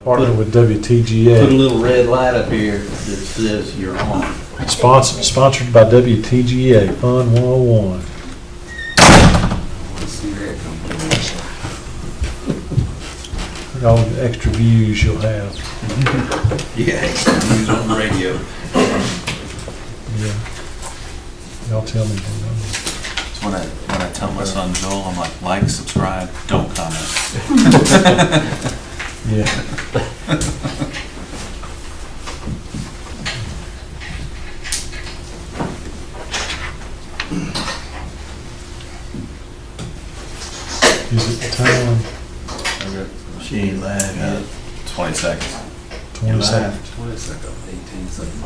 Partner with Put a WTGA. little red light up here that says you're on. Sponsored by WTGA, Fund 101. Look at all the extra views you'll have. Yeah, news on the radio. Yeah. Y'all tell me. That's when I tell my son Joel, I'm like, subscribe, don't comment. Yeah. Is it time? She ain't live yet. 20 seconds. 20 seconds. 20 seconds. 18 seconds.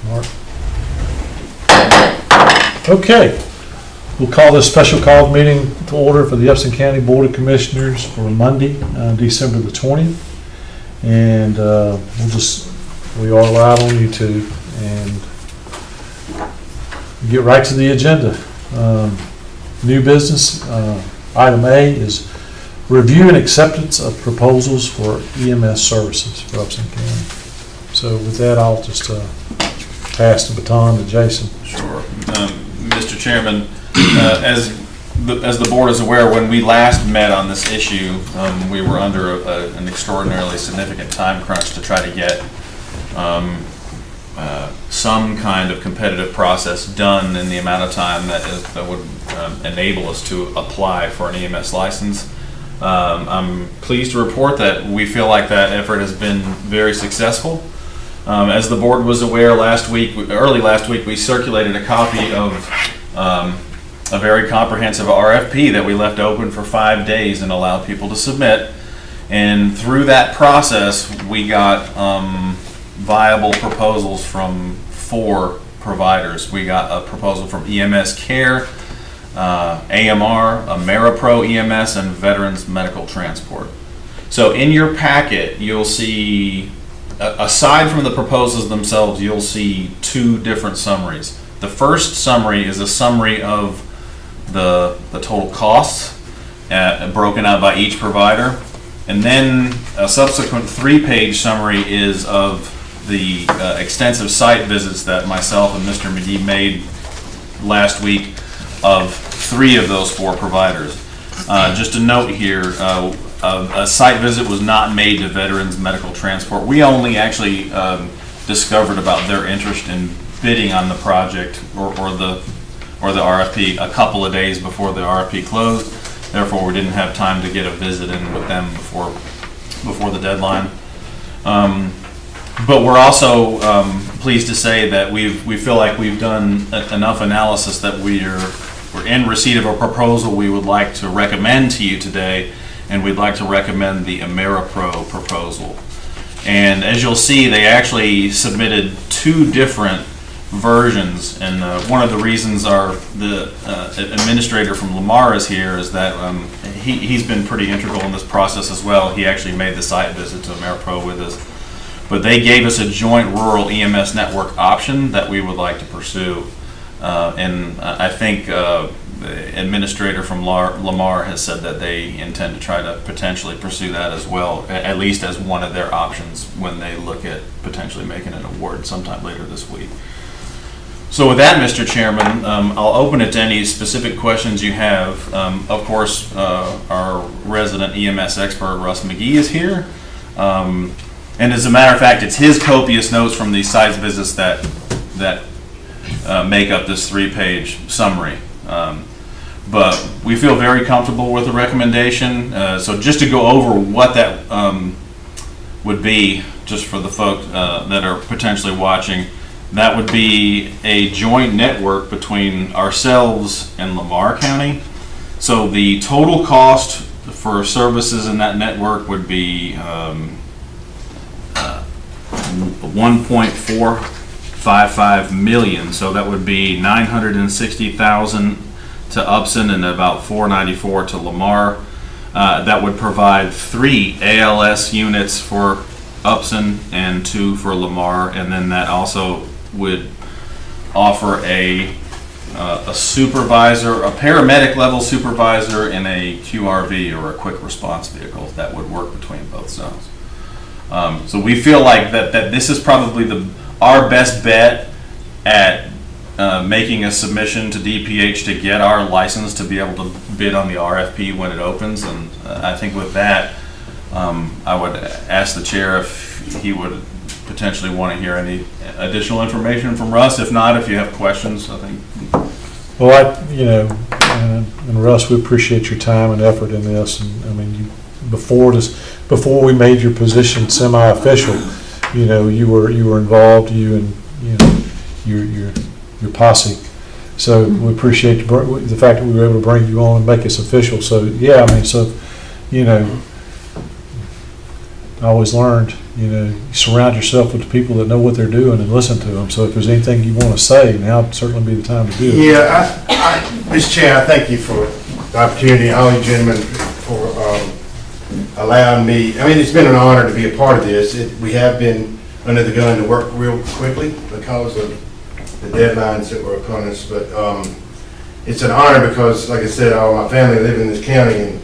Mark. Okay, we'll call this special called meeting to order for the Epsom County Board of Commissioners for Monday, December the 20th. And we are live on YouTube, and get right to the agenda. New business, item A is review and acceptance of proposals for EMS services for Epsom County. So with that, I'll just pass the baton to Jason. Sure. Mr. Chairman, as the board is aware, when we last met on this issue, we were under an extraordinarily significant time crunch to try to get some kind of competitive process done in the amount of time that would enable us to apply for an EMS license. I'm pleased to report that we feel like that effort has been very successful. As the board was aware early last week, we circulated a copy of a very comprehensive RFP that we left open for 5 days and allowed people to submit. And through that process, we got viable proposals from 4 providers. We got a proposal from EMS Care, AMR, AmeriPro EMS, and Veterans Medical Transport. So in your packet, you'll see, aside from the proposals themselves, you'll see 2 different summaries. The first summary is a summary of the total costs broken out by each provider. And then a subsequent 3-page summary is of the extensive site visits that myself and Mr. McGee made last week of 3 of those 4 providers. Just a note here, a site visit was not made to Veterans Medical Transport. We only actually discovered about their interest in bidding on the project or the RFP a couple of days before the RFP closed. Therefore, we didn't have time to get a visit in with them before the deadline. But we're also pleased to say that we feel like we've done enough analysis that we're in receipt of a proposal we would like to recommend to you today, and we'd like to recommend the AmeriPro proposal. And as you'll see, they actually submitted 2 different versions, and one of the reasons the administrator from Lamar is here is that he's been pretty integral in this process as well. He actually made the site visit to AmeriPro with us. But they gave us a joint rural EMS network option that we would like to pursue. And I think the administrator from Lamar has said that they intend to try to potentially pursue that as well, at least as one of their options when they look at potentially making an award sometime later this week. So with that, Mr. Chairman, I'll open it to any specific questions you have. Of course, our resident EMS expert, Russ McGee, is here. And as a matter of fact, it's his copious notes from these site visits that make up this 3-page summary. But we feel very comfortable with the recommendation. So just to go over what that would be, just for the folks that are potentially watching, that would be a joint network between ourselves and Lamar County. So the total cost for services in that network would be 1.455 million. So that would be 960,000 to Upson and about 494 to Lamar. That would provide 3 ALS units for Upson and 2 for Lamar, and then that also would offer a supervisor, a paramedic level supervisor in a QRV or a quick response vehicle that would work between both zones. So we feel like that this is probably our best bet at making a submission to DPH to get our license to be able to bid on the RFP when it opens. And I think with that, I would ask the chair if he would potentially want to hear any additional information from Russ. If not, if you have questions, I think. Well, and Russ, we appreciate your time and effort in this. And I mean, before we made your position semi-official, you were involved, you and your posse. So we appreciate the fact that we were able to bring you on and make us official. So yeah, I mean, I always learned, you surround yourself with the people that know what they're doing and listen to them. So if there's anything you want to say, now would certainly be the time to do it. Yeah, Mr. Chair, I thank you for the opportunity, all you gentlemen, for allowing me. I mean, it's been an honor to be a part of this. We have been under the gun to work real quickly because of the deadlines that were upon us. But it's an honor because, like I said, all my family live in this county, and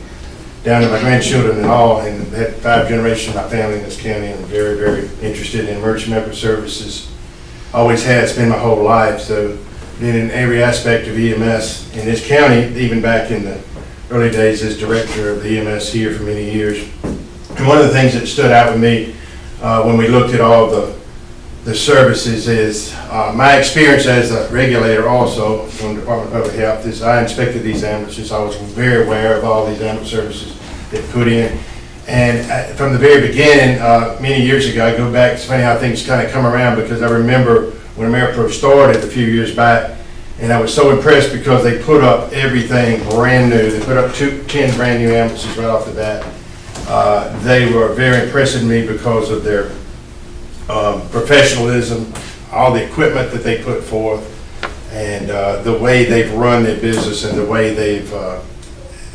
down to my grandchildren and all, and had 5 generations of my family in this county, and I'm very, very interested in emergency medical services. Always has been my whole life. So being in every aspect of EMS in this county, even back in the early days as director of the EMS here for many years. And one of the things that stood out with me when we looked at all the services is my experience as a regulator also from the Department of Public Health is I inspected these ambulances. I was very aware of all these ambulance services they put in. And from the very beginning, many years ago, I go back, it's funny how things kind of come around, because I remember when AmeriPro started a few years back, and I was so impressed because they put up everything brand new. They put up 10 brand new ambulances right off the bat. They were very impressive to me because of their professionalism, all the equipment that they put forth, and the way they've run their business and the way they've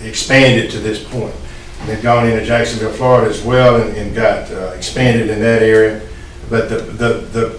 expanded to this point. And they've gone into Jacksonville, Florida as well, and got expanded in that area. But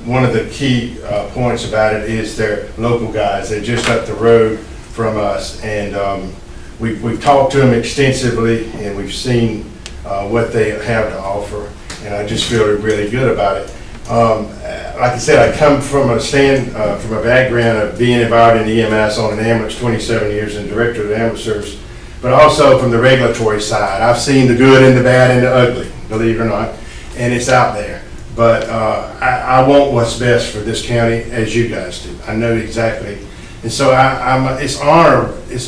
one of the key points about it is their local guys. They're just up the road from us, and we've talked to them extensively, and we've seen what they have to offer, and I just feel really good about it. Like I said, I come from a background of being involved in EMS on an ambulance 27 years and director of the ambulance service, but also from the regulatory side. I've seen the good and the bad and the ugly, believe it or not, and it's out there. But I want what's best for this county, as you guys do. I know exactly. And so it's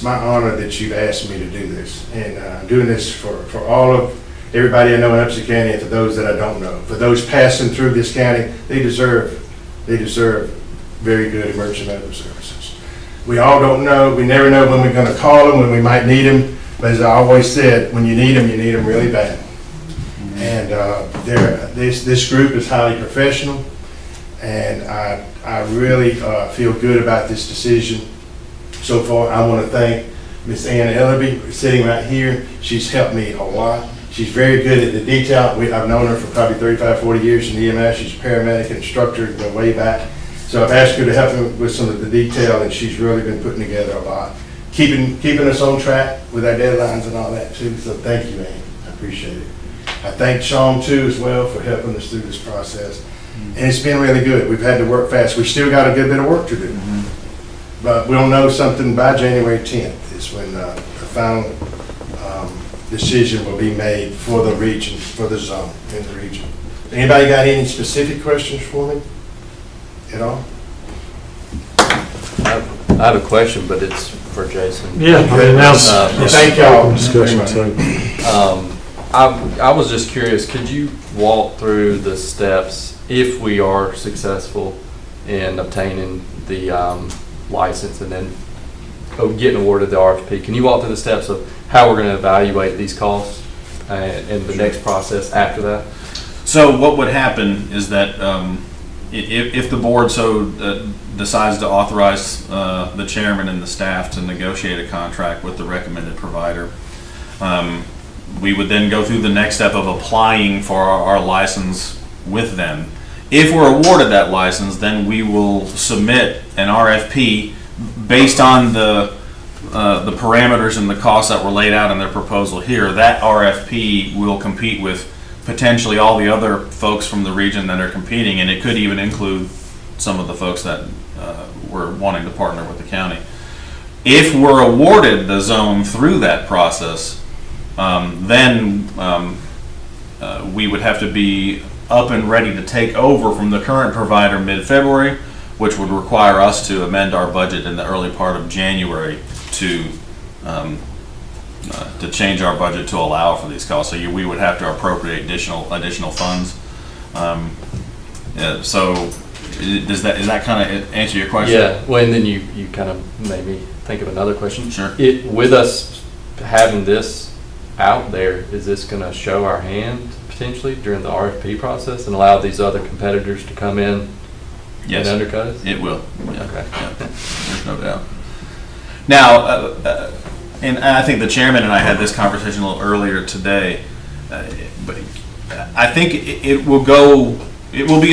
my honor that you've asked me to do this. And I'm doing this for all of everybody I know in Upson County, and for those that I don't know. For those passing through this county, they deserve very good emergency medical services. We all don't know. We never know when we're going to call them, when we might need them. But as I always said, when you need them really bad. And this group is highly professional, and I really feel good about this decision so far. I want to thank Miss Ann Ellerby, sitting right here. She's helped me a lot. She's very good at the detail. I've known her for probably 35, 40 years in EMS. She's a paramedic instructor going way back. So I've asked her to help me with some of the detail, and she's really been putting together a lot. Keeping us on track with our deadlines and all that too. So thank you, Ann. I appreciate it. I thank Sean too as well for helping us through this process. And it's been really good. We've had to work fast. We still got a good bit of work to do. But we'll know something by January 10th is when the final decision will be made for the region, for the zone in the region. Anybody got any specific questions for me at all? I have a question, but it's for Jason. Yeah, I mean, thank y'all. Discussion, so. I was just curious, could you walk through the steps if we are successful in obtaining the license and then getting awarded the RFP? Can you walk through the steps of how we're going to evaluate these costs and the next process after that? So what would happen is that if the board so decides to authorize the chairman and the staff to negotiate a contract with the recommended provider, we would then go through the next step of applying for our license with them. If we're awarded that license, then we will submit an RFP based on the parameters and the costs that were laid out in their proposal here. That RFP will compete with potentially all the other folks from the region that are competing, and it could even include some of the folks that were wanting to partner with the county. If we're awarded the zone through that process, then we would have to be up and ready to take over from the current provider mid-February, which would require us to amend our budget in the early part of January to change our budget to allow for these costs. So we would have to appropriate additional funds. So is that kind of answer your question? Yeah, well, and then you kind of made me think of another question. Sure. With us having this out there, is this going to show our hand potentially during the RFP process and allow these other competitors to come in Yes. and undercut us? It will. Yeah. Okay. Yeah. There's no doubt. Now, and I think the chairman and I had this conversation a little earlier today, but I think it will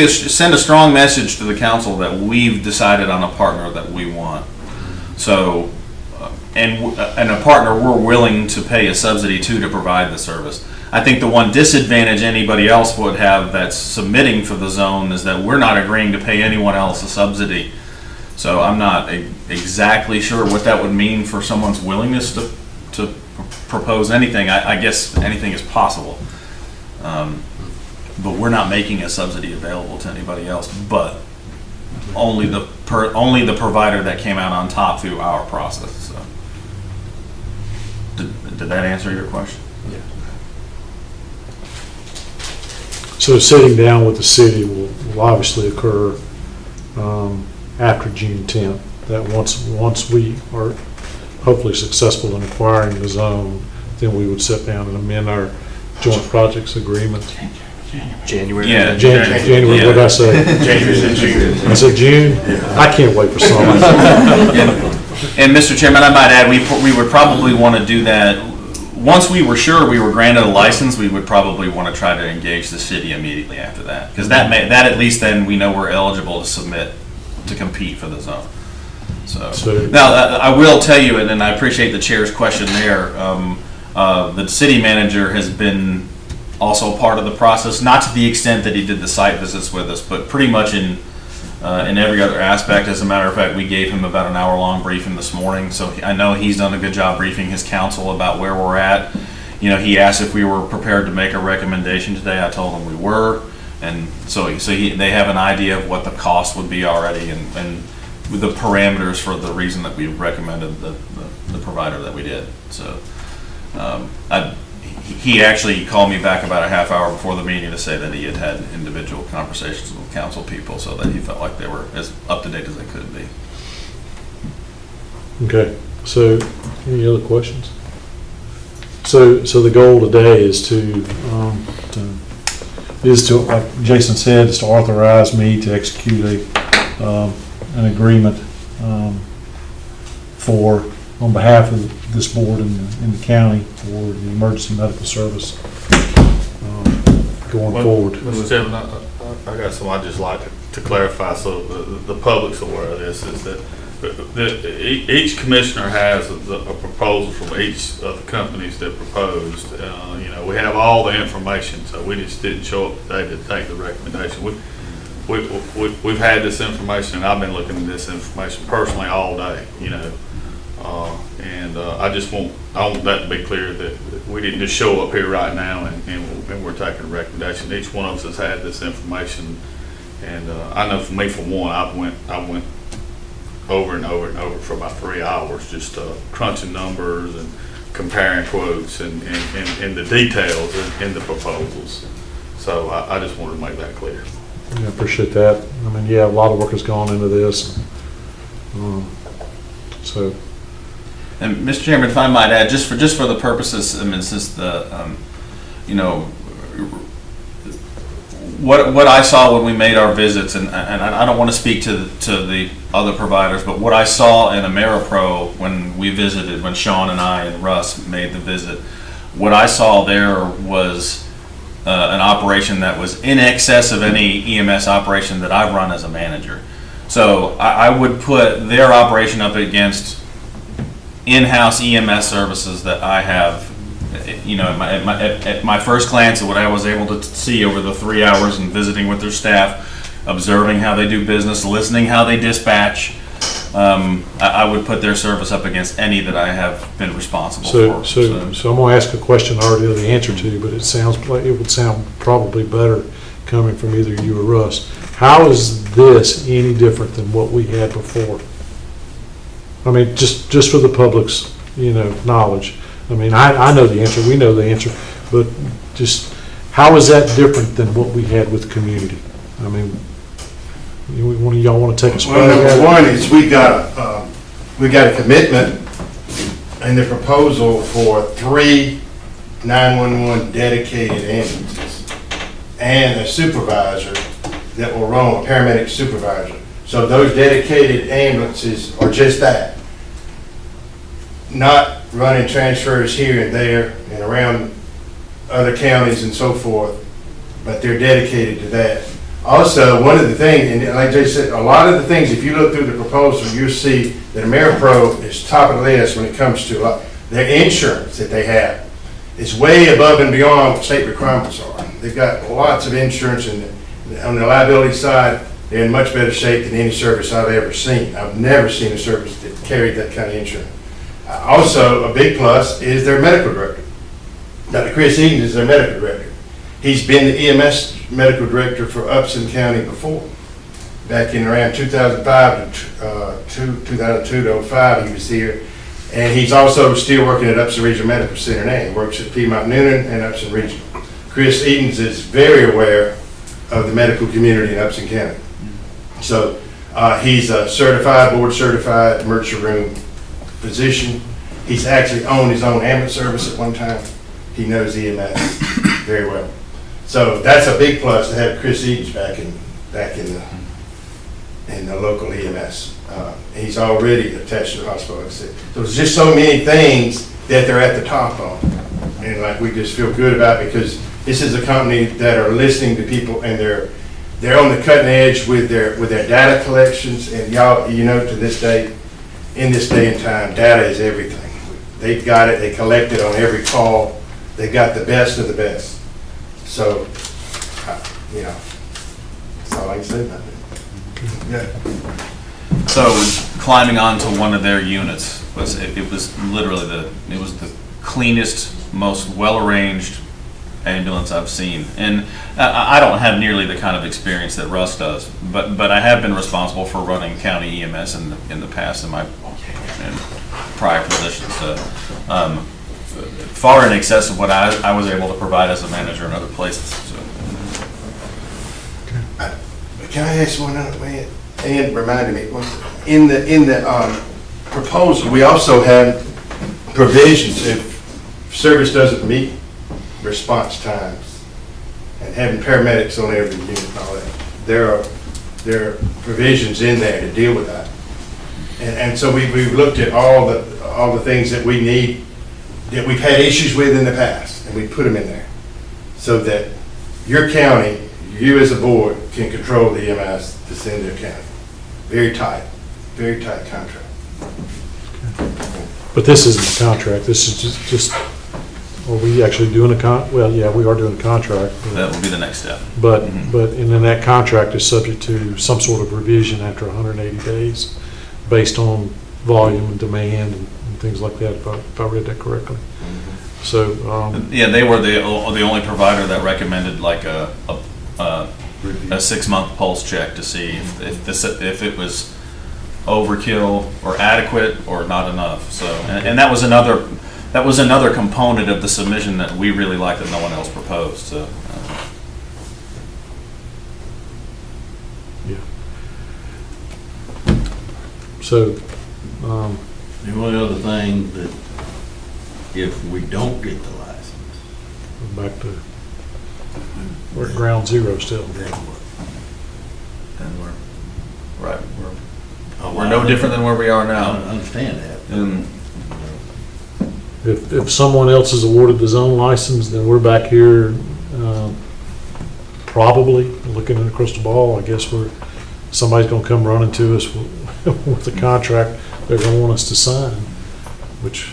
send a strong message to the council that we've decided on a partner that we want. So, and a partner we're willing to pay a subsidy to provide the service. I think the one disadvantage anybody else would have that's submitting for the zone is that we're not agreeing to pay anyone else a subsidy. So I'm not exactly sure what that would mean for someone's willingness to propose anything. I guess anything is possible. But we're not making a subsidy available to anybody else, but only the provider that came out on top through our process. So. Did that answer your question? Yeah. So sitting down with the city will obviously occur after June 10th. That once we are hopefully successful in acquiring the zone, then we would sit down and amend our joint projects agreement. January. Yeah. January, what did I say? I said June? I can't wait for summer. And Mr. Chairman, I might add, we would probably want to do that, once we were sure we were granted a license, we would probably want to try to engage the city immediately after that. Because that at least then we know we're eligible to submit, to compete for the zone. So now, I will tell you, and I appreciate the chair's question there, the city manager has been also part of the process, not to the extent that he did the site visits with us, but pretty much in every other aspect. As a matter of fact, we gave him about an hour-long briefing this morning, so I know he's done a good job briefing his council about where we're at. You know, he asked if we were prepared to make a recommendation today. I told him we were, and so they have an idea of what the cost would be already, and with the parameters for the reason that we recommended the provider that we did. So he actually called me back about a half hour before the meeting to say that he had had individual conversations with council people, so that he felt like they were as up to date as they could be. Okay, so any other questions? So the goal today is to like Jason said, is to authorize me to execute an agreement on behalf of this board in the county for the emergency medical service going forward. Mr. Chairman, I got something I'd just like to clarify so the public's aware of this, is that each commissioner has a proposal from each of the companies that proposed. You know, we have all the information, so we just didn't show up today to take the recommendation. We've had this information, and I've been looking at this information personally all day, you know. I want that to be clear, that we didn't just show up here right now and we're taking a recommendation. Each one of us has had this information, and I know for me, for one, I went over and over and over for about 3 hours, just crunching numbers and comparing quotes and the details in the proposals. So I just wanted to make that clear. Yeah, I appreciate that. I mean, yeah, a lot of work has gone into this. So. And Mr. Chairman, if I might add, just for the purposes, I mean, since the, you know, what I saw when we made our visits, and I don't want to speak to the other providers, but what I saw in AmeriPro when we visited, when Sean and I and Russ made the visit, what I saw there was an operation that was in excess of any EMS operation that I've run as a manager. So I would put their operation up against in-house EMS services that I have. You know, at my first glance at what I was able to see over the 3 hours and visiting with their staff, observing how they do business, listening how they dispatch, I would put their service up against any that I have been responsible for. So I'm gonna ask a question I already know the answer to, but it would sound probably better coming from either you or Russ. How is this any different than what we had before? I mean, just for the public's, knowledge. I mean, I know the answer, we know the answer, but just, how is that different than what we had with community? I mean, y'all want to take a swing Well, at number it? one is we got a commitment in the proposal for 3 911 dedicated ambulances and a supervisor that will run, a paramedic supervisor. So those dedicated ambulances are just that. Not running transfers here and there and around other counties and so forth, but they're dedicated to that. Also, one of the things, and like Jay said, a lot of the things, if you look through the proposal, you'll see that AmeriPro is top of the list when it comes to their insurance that they have. It's way above and beyond what state requirements are. They've got lots of insurance, and on the liability side, they're in much better shape than any service I've ever seen. I've never seen a service that carried that kind of insurance. Also, a big plus is their medical director. Dr. Chris Eden is their medical director. He's been the EMS medical director for Upson County before. Back in around 2005 to 2002 to 05, he was here. And he's also still working at Upson Regional Medical Center now. He works at Piedmont Noonan and Upson Regional. Chris Edens is very aware of the medical community in Upson County. So he's a certified, board certified emergency room physician. He's actually owned his own ambulance service at one time. He knows EMS very well. So that's a big plus to have Chris Edens back in the local EMS. He's already attached to the hospital. Like I said. So there's just so many things that they're at the top on, and like we just feel good about, because this is a company that are listening to people, and they're on the cutting edge with their data collections. And y'all, to this day, in this day and time, data is everything. They've got it. They collect it on every call. They got the best of the best. So, that's all I can say about it. Yeah. So climbing onto one of their units was literally the cleanest, most well-arranged ambulance I've seen. And I don't have nearly the kind of experience that Russ does, but I have been responsible for running county EMS in the past in my prior positions. Far in excess of what I was able to provide as a manager in other places. So. Can I ask one other man? And reminded me, in the proposal, we also have provisions if service doesn't meet response times, and having paramedics on every unit and all that. There are provisions in there to deal with that. And so we've looked at all the things that we need, that we've had issues with in the past, and we put them in there so that your county, you as a board, can control the EMS to send their county. Very tight contract. But this isn't a contract, this is just, are we actually doing well, yeah, we are doing a contract. That will be the next step. But and then that contract is subject to some sort of revision after 180 days based on volume and demand and things like that, if I read that correctly. So, yeah, they were the only provider that recommended like a 6-month pulse check to see if it was overkill or adequate or not enough. So, and that was another component of the submission that we really liked that no one else proposed. So. yeah. So, The only other thing that if we don't get the license, we're back to, we're at ground zero still. then what? Then Right. We're no different than where we are I now. understand that. If someone else is awarded the zone license, then we're back here probably, looking in the crystal ball, I guess somebody's gonna come running to us with the contract they're gonna want us to sign, which,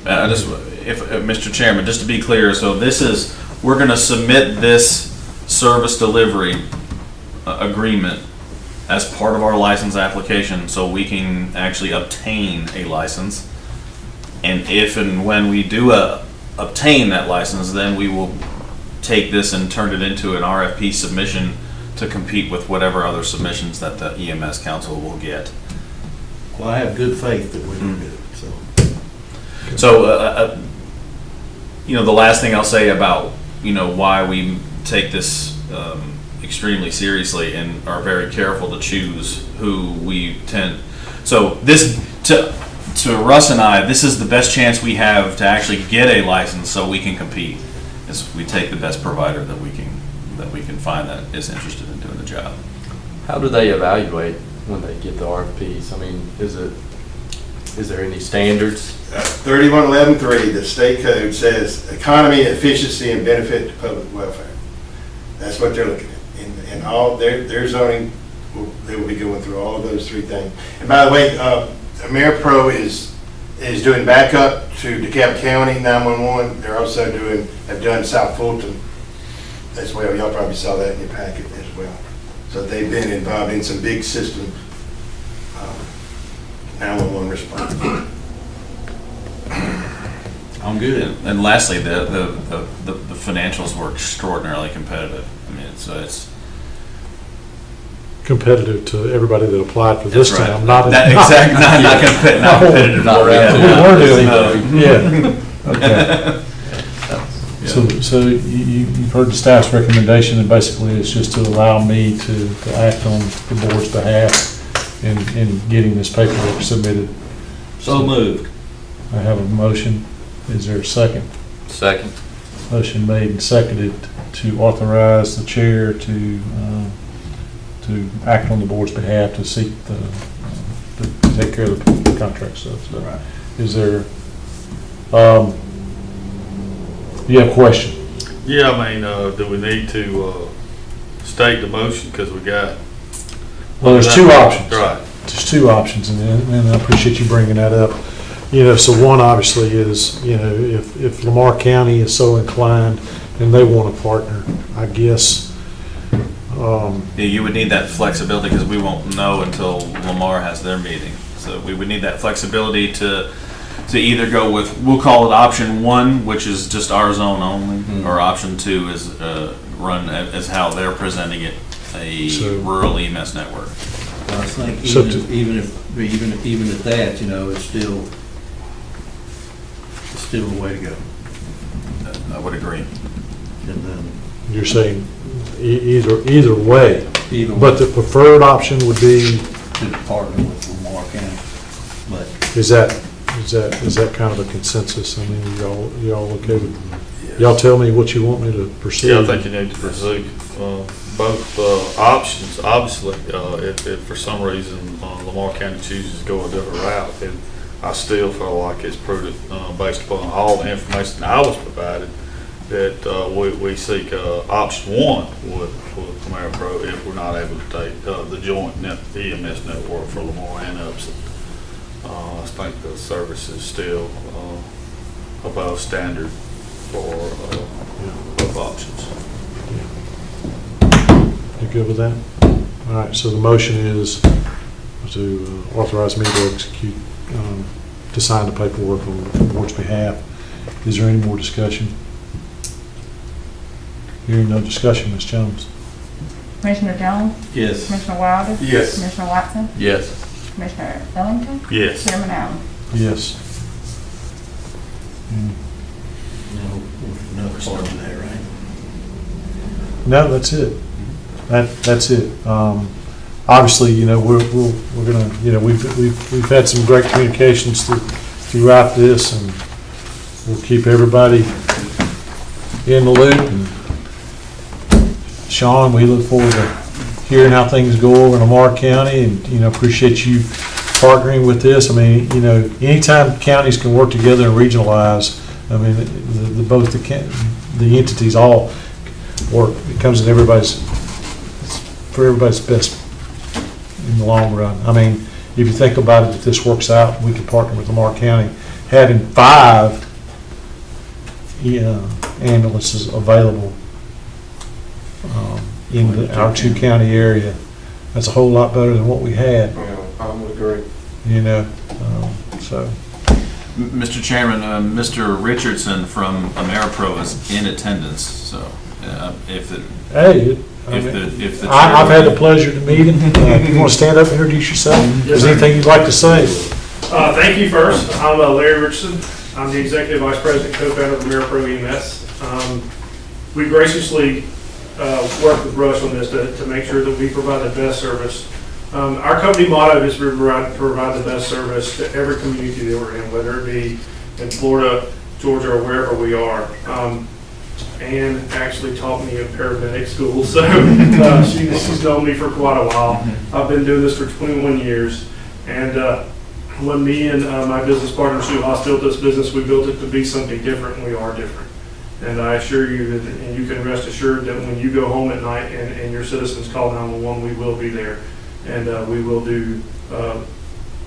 Mr. Chairman, just to be clear, so we're gonna submit this service delivery agreement as part of our license application, so we can actually obtain a license. And if and when we do obtain that license, then we will take this and turn it into an RFP submission to compete with whatever other submissions that the EMS council will get. Well, I have good faith that we can do it, so. So, the last thing I'll say about, why we take this extremely seriously and are very careful to choose who we tend. So to Russ and I, this is the best chance we have to actually get a license so we can compete. Is we take the best provider that we can find that is interested in doing the job. How do they evaluate when they get the RFPs? I mean, is there any standards? 3111.3, the state code says economy, efficiency, and benefit to public welfare. That's what they're looking at. And all their zoning, they will be going through all of those three things. And by the way, AmeriPro is doing backup to DeKalb County 911. They're also have done South Fulton as well. Y'all probably saw that in your packet as well. So they've been involved in some big system 911 response. I'm good. And lastly, the financials were extraordinarily competitive. I mean, it's competitive to everybody that applied for this That's right. time, not not competitive. Not Not Yeah. Okay. So you've heard the staff's recommendation, and basically it's just to allow me to act on the board's behalf in getting this paperwork submitted. So moved. I have a motion. Is there a second? Second. Motion made and seconded to authorize the chair to act on the board's behalf to seek to take care of the contract stuff. So, Right. is there, you have a question? Yeah, I mean, do we need to state the motion, because we got. Well, there's two options. Right. There's two options, and I appreciate you bringing that up. So one obviously is, if Lamar County is so inclined and they want to partner, I guess. Yeah, you would need that flexibility because we won't know until Lamar has their meeting. So we would need that flexibility to either go with, we'll call it option one, which is just our zone only, or option two is run as how they're presenting it, a rural EMS network. I think So even at that, it's still the way to go. I would agree. And then You're saying either way, even but the preferred option would be, to partner with Lamar County. But is that kind of a consensus? I mean, y'all okay with, y'all tell me what you want me to pursue. Yeah, I think you need to pursue both options. Obviously, if for some reason Lamar County chooses to go a different route, then I still feel like it's prudent, based upon all the information that I was provided, that we seek option one with AmeriPro if we're not able to take the joint EMS network for Lamar and Upson. I think the service is still above standard for both options. You good with that? All right, so the motion is to authorize me to execute, to sign the paperwork on the board's behalf. Is there any more discussion? Hearing no discussion, Ms. Jones? Commissioner Jones? yes. Commissioner Wilder? Yes. Commissioner Watson? Yes. Commissioner Ellington? Yes. Chairman Allen? Yes. No part of that, right? No, that's it. That's it. Obviously, we're gonna, we've had some great communications throughout this, and we'll keep everybody in the loop. And Sean, we look forward to hearing how things go over in Lamar County, and appreciate you partnering with this. I mean, anytime counties can work together and regionalize, I mean, both the entities all work. It comes in for everybody's best in the long run. I mean, if you think about it, if this works out, we can partner with Lamar County. Having 5 ambulances available in our 2-county area, that's a whole lot better than what we had, I would agree. so. Mr. Chairman, Mr. Richardson from AmeriPro is in attendance, so if the, Hey, if the chair. I've had the pleasure to meet him. If you want to stand up and introduce yourself, is there anything you'd like to say? Thank you first. I'm Larry Richardson. I'm the Executive Vice President, co-founder of AmeriPro EMS. We graciously worked with Rush on this to make sure that we provide the best service. Our company motto is to provide the best service to every community that we're in, whether it be in Florida, Georgia, or wherever we are. Ann actually taught me in paramedic school, so she's known me for quite a while. I've been doing this for 21 years, and when me and my business partner Sue Haas built this business, we built it to be something different, and we are different. And I assure you that, and you can rest assured that when you go home at night and your citizens call 911, we will be there, and we will do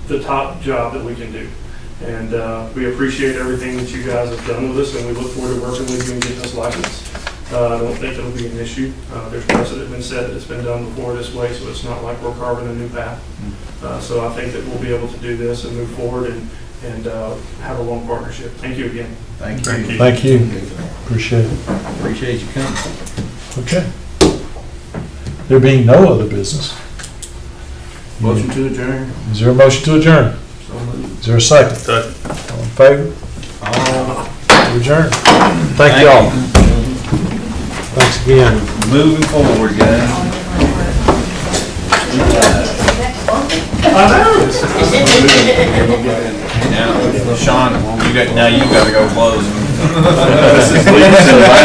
the top job that we can do. And we appreciate everything that you guys have done with us, and we look forward to working with you and getting this license. I don't think it'll be an issue. There's precedent been said that it's been done before this way, so it's not like we're carving a new path. So I think that we'll be able to do this and move forward and have a long partnership. Thank you again. Thank you. Thank you. Appreciate it. Appreciate you coming. Okay. There being no other business, Motion to adjourn. is there a motion to adjourn? Is there a second? Second. All in favor? Adjourn. Thank you all. Thanks again. Moving forward, guys. Now, Sean, you got to go close.